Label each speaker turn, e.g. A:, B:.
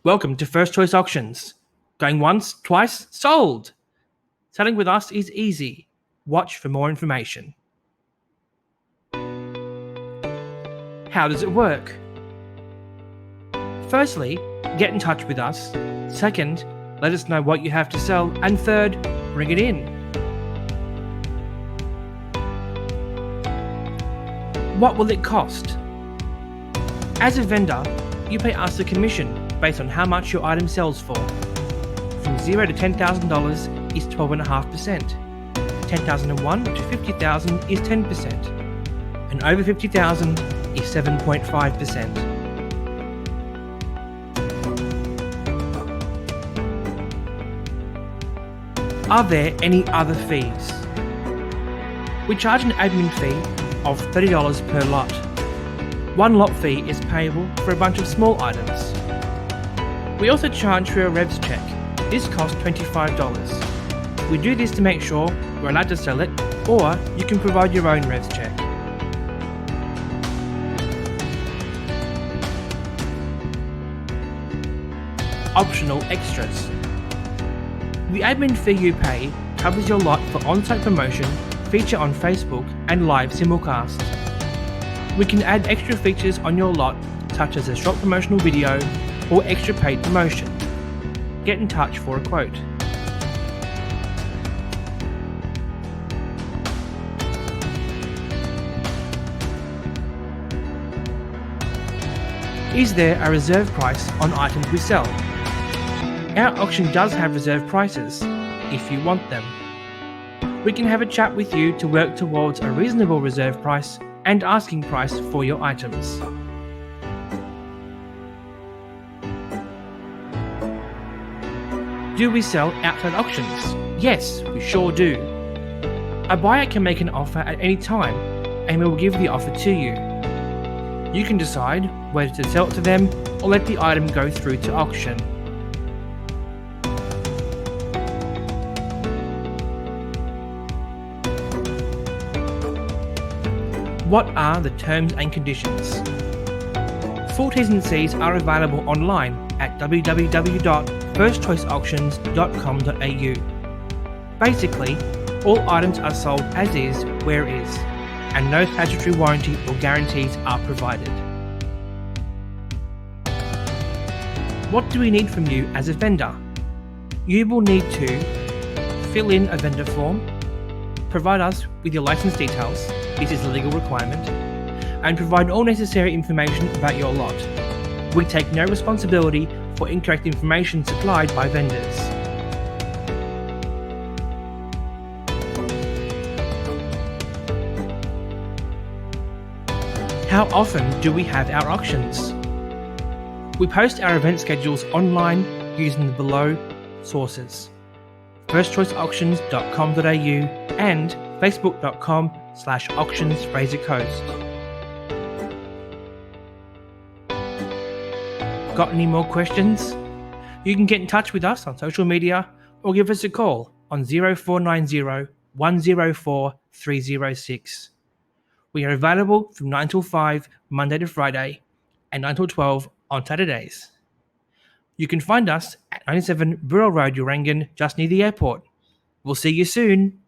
A: Welcome to First Choice Auctions. Going once, twice, sold! Selling with us is easy. Watch for more information. How does it work? Firstly, get in touch with us. Second, let us know what you have to sell. And third, bring it in. What will it cost? As a vendor, you pay us a commission based on how much your item sells for. From $0 to $10,000 is 12.5%. $10,001 to $50,000 is 10%. And over $50,000 is 7.5%. Are there any other fees? We charge an admin fee of $30 per lot. One lot fee is payable for a bunch of small items. We also charge for a revs check. This costs $25. We do this to make sure we're allowed to sell it, or you can provide your own revs check. Optional extras. The admin fee you pay covers your lot for on-site promotion, feature on Facebook, and live simulcast. We can add extra features on your lot, such as a short promotional video or extra paid promotion. Get in touch for a quote. Is there a reserve price on items we sell? Our auction does have reserve prices, if you want them. We can have a chat with you to work towards a reasonable reserve price and asking price for your items. Do we sell outside auctions? Yes, we sure do. A buyer can make an offer at any time, and we will give the offer to you. You can decide whether to sell it to them or let the item go through to auction. What are the terms and conditions? Full T's and C's are available online at www.firstchoiceauctions.com.au. Basically, all items are sold as is, where is, and no statutory warranty or guarantees are provided. What do we need from you as a vendor? You will need to fill in a vendor form, provide us with your license details, this is a legal requirement, and provide all necessary information about your lot. We take no responsibility for incorrect information supplied by vendors. How often do we have our auctions? We post our event schedules online using the below sources: firstchoiceauctions.com.au and facebook.com/auctions Fraser Coast. Got any more questions? You can get in touch with us on social media or give us a call on 0490 104 306. We are available from 9 till 5 Monday to Friday and 9 till 12 on Saturdays. You can find us at 97 Burrell Road, Urangan, just near the airport. We'll see you soon.